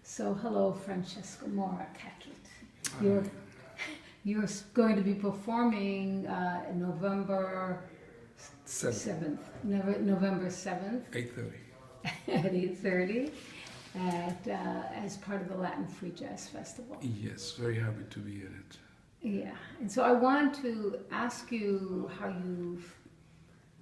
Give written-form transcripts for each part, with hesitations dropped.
So, hello, Francesco Mora Catlett. You're you're going to be performing November 7th. November 7th 8:30. at 8:30 at as part of the Latin Free Jazz Festival. Yes, very happy to be in it. Yeah, and so I want to ask you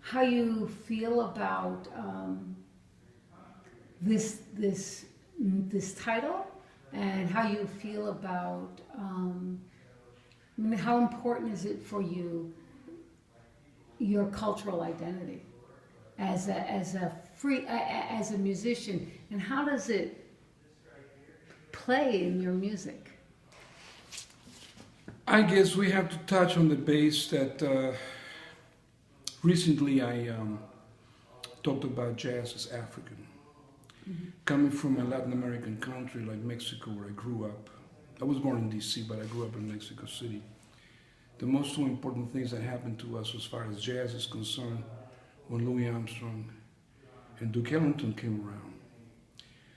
how you feel about this title, and how you feel about I mean, how important is it for you, your cultural identity as a musician, and how does it play in your music? I guess we have to touch on the base that recently I talked about jazz as African. Mm-hmm. Coming from a Latin American country like Mexico, where I grew up. I was born in D.C., but I grew up in Mexico City. The most two important things that happened to us as far as jazz is concerned when Louis Armstrong and Duke Ellington came around.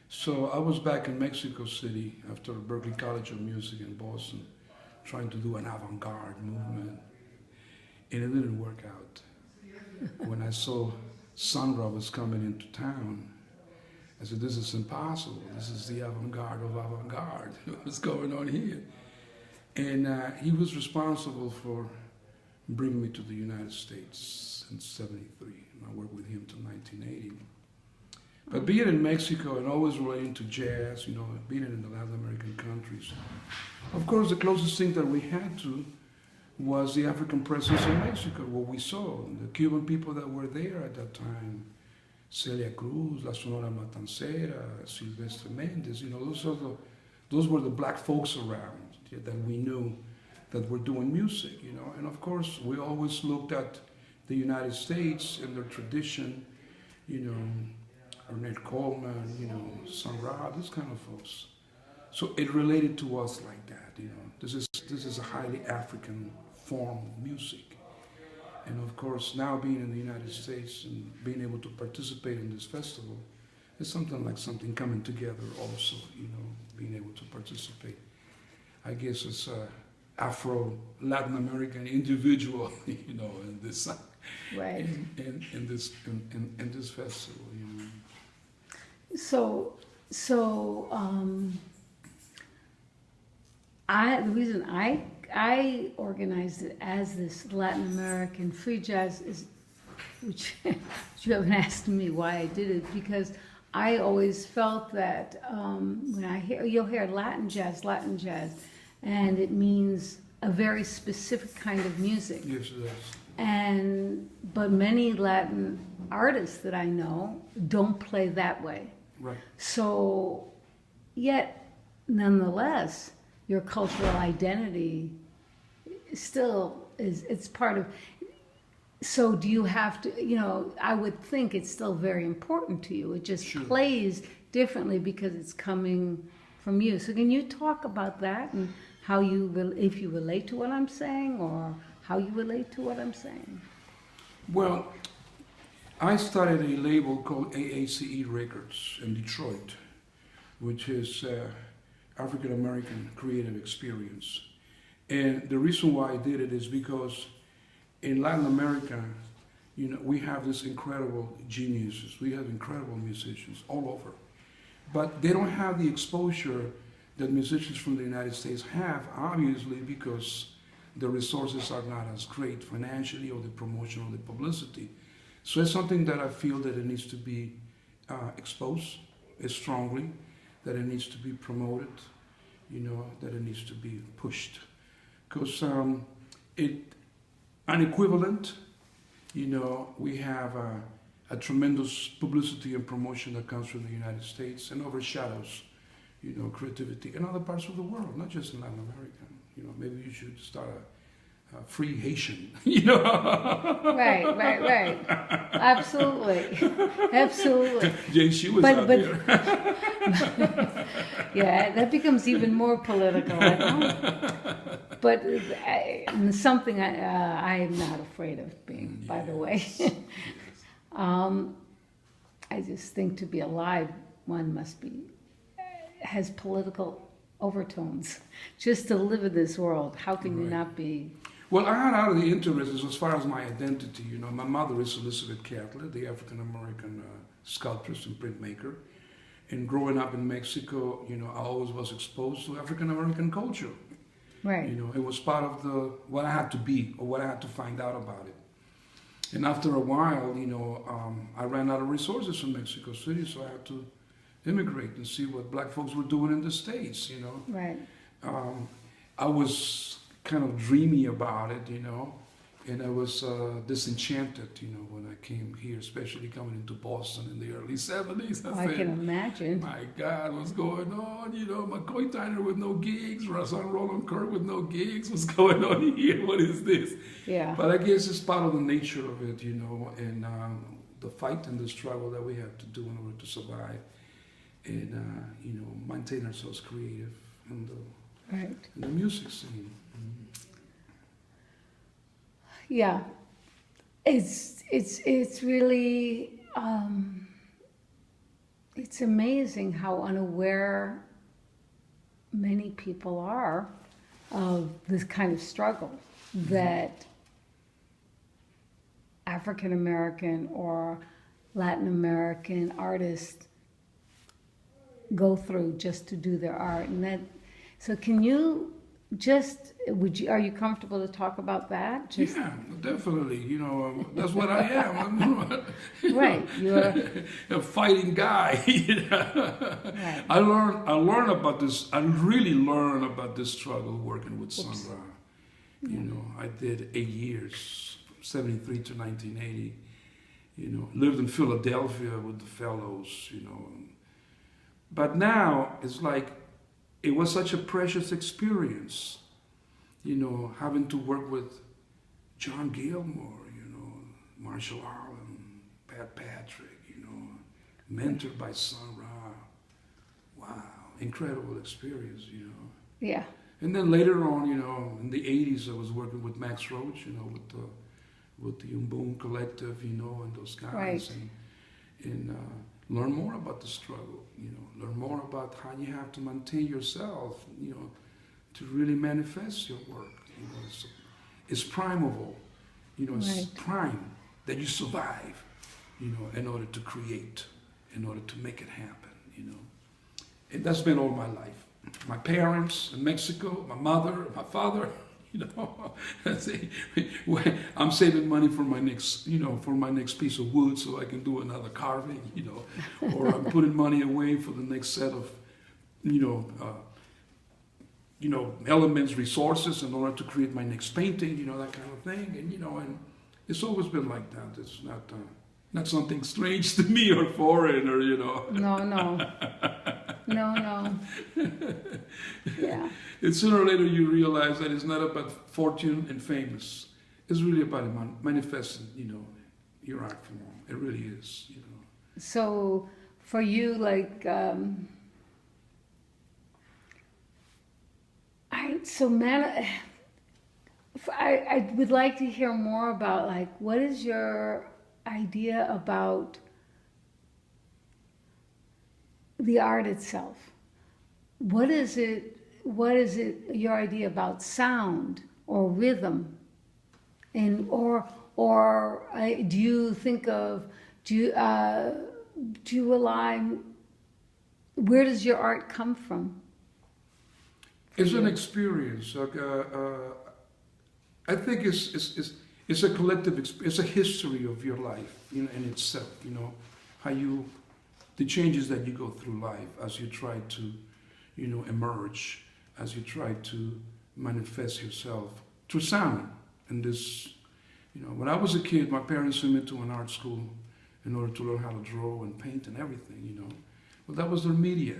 So I was back in Mexico City after Berklee College of Music in Boston, trying to do an avant-garde movement, and it didn't work out. When I saw Sandra was coming into town, I said, this is impossible. This is the avant-garde of avant-garde. What's going on here? And he was responsible for bringing me to the United States in '73. And I worked with him till 1980. But being in Mexico and always relating to jazz, you know, being in the Latin American countries, of course, the closest thing that we had to was the African presence in Mexico, what we saw, the Cuban people that were there at that time. Celia Cruz, La Sonora Matancera, Silvestre Mendes, you know, those were the black folks around that we knew that were doing music, you know. And of course, we always looked at the United States and their tradition, you know, Ornette Coleman, you know, Sun Ra, these kind of folks. So it related to us like that, you know. This is a highly African form of music. And of course, now being in the United States and being able to participate in this festival is something coming together also, you know, being able to participate. I guess it's a Afro-Latin American individual, you know, in this, Right. in this festival, you know. The reason I organized it as this Latin American free jazz is, which you haven't asked me why I did it, because I always felt that when you'll hear Latin jazz, and it means a very specific kind of music. Yes, it does. But many Latin artists that I know don't play that way. Right. So, yet, nonetheless, your cultural identity still it's part of. So do you have to, you know, I would think it's still very important to you. It just Sure. plays differently because it's coming from you. So can you talk about that and how if you relate to what I'm saying, or how you relate to what I'm saying? Well, I started a label called AACE Records in Detroit, which is African American Creative Experience. And the reason why I did it is because in Latin America, you know, we have these incredible geniuses. We have incredible musicians all over. But they don't have the exposure that musicians from the United States have, obviously, because the resources are not as great financially, or the promotion or the publicity. So it's something that I feel that it needs to be exposed strongly, that it needs to be promoted, you know, that it needs to be pushed. Because an equivalent, you know, we have a tremendous publicity and promotion that comes from the United States and overshadows, you know, creativity in other parts of the world, not just in Latin America. You know, maybe you should start a free Haitian, you know. Right. Absolutely. Jay, she was out there. Yeah, that becomes even more political, I know. But something I am not afraid of being, by the way. I just think to be alive, one must be has political overtones. Just to live in this world, how can you Right. not be? Well, I had out of the interest as far as my identity. You know, my mother is Elizabeth Catlett, the African American sculptress and printmaker. And growing up in Mexico, you know, I always was exposed to African American culture. Right. You know, it was part of what I had to be or what I had to find out about it. And after a while, you know, I ran out of resources in Mexico City, so I had to immigrate and see what black folks were doing in the States, you know. Right. I was kind of dreamy about it, you know, and I was disenchanted, you know, when I came here, especially coming into Boston in the early 70s. I can imagine. My God, what's going on? You know, McCoy Tyner with no gigs, Razan Roland Kirk with no gigs. What's going on here? What is this? Yeah. But I guess it's part of the nature of it, you know, and the fight and the struggle that we have to do in order to survive and, you know, maintain ourselves creative in the music scene. Yeah. It's really it's amazing how unaware many people are of this kind of struggle that African American or Latin American artists go through just to do their art. And that, so can you just, are you comfortable to talk about that? Just, yeah, definitely. You know, that's what I am. right, you're a fighting guy. You know? Right. I learned about this. I really learned about this struggle working with Sun Ra. You know, I did 8 years, from 73 to 1980. You know, lived in Philadelphia with the fellows. You know, but now it's like it was such a precious experience. You know, having to work with John Gilmore, you know, Marshall Allen, Pat Patrick, you know, mentored by Sun Ra. Wow, incredible experience, you know. yeah, And then later on, you know, in the 80s, I was working with Max Roach, you know, with the Boom Collective, you know, and those guys. Right. And learn more about the struggle, you know, learn more about how you have to maintain yourself, you know, to really manifest your work. You know, it's primeval, you know, it's Right. prime that you survive, you know, in order to create, in order to make it happen, you know. And that's been all my life. My parents in Mexico, my mother, my father, you know. I'm saving money for my next, you know, for my next piece of wood so I can do another carving, you know. Or I'm putting money away for the next set of, you know, elements, resources in order to create my next painting, you know, that kind of thing. And, you know, and it's always been like that. It's not something strange to me or foreign or, you know. no. Yeah. And sooner or later you realize that it's not about fortune and famous. It's really about manifesting, you know, your art form. It really is, you know. So for you, like, I would like to hear more about, like, what is your idea about the art itself? What is it, your idea about sound or rhythm? And, do you think of, do you rely, where does your art come from? It's an experience. Like, I think it's a collective experience. It's a history of your life, you know, in itself. You know, how the changes that you go through life as you try to, you know, emerge, as you try to manifest yourself through sound. And this, you know, when I was a kid, my parents sent me to an art school in order to learn how to draw and paint and everything, you know. But that was their media.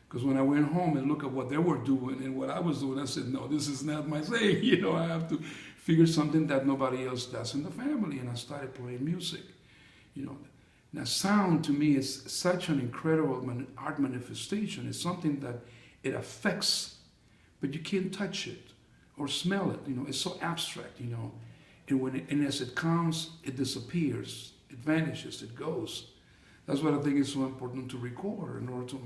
Because when I went home and looked at what they were doing and what I was doing, I said, no, this is not my thing. You know, I have to figure something that nobody else does in the family. And I started playing music. You know, now sound to me is such an incredible art manifestation. It's something that it affects, but you can't touch it or smell it. You know, it's so abstract, you know. And as it comes, it disappears. It vanishes. It goes. That's what I think is so important to record in order to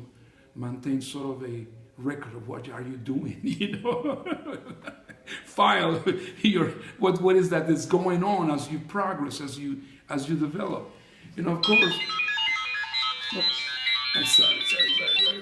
maintain sort of a record of what are you doing, you know. File your what is that that's going on as you progress, as you develop. You know, of course. Oops. I'm sorry.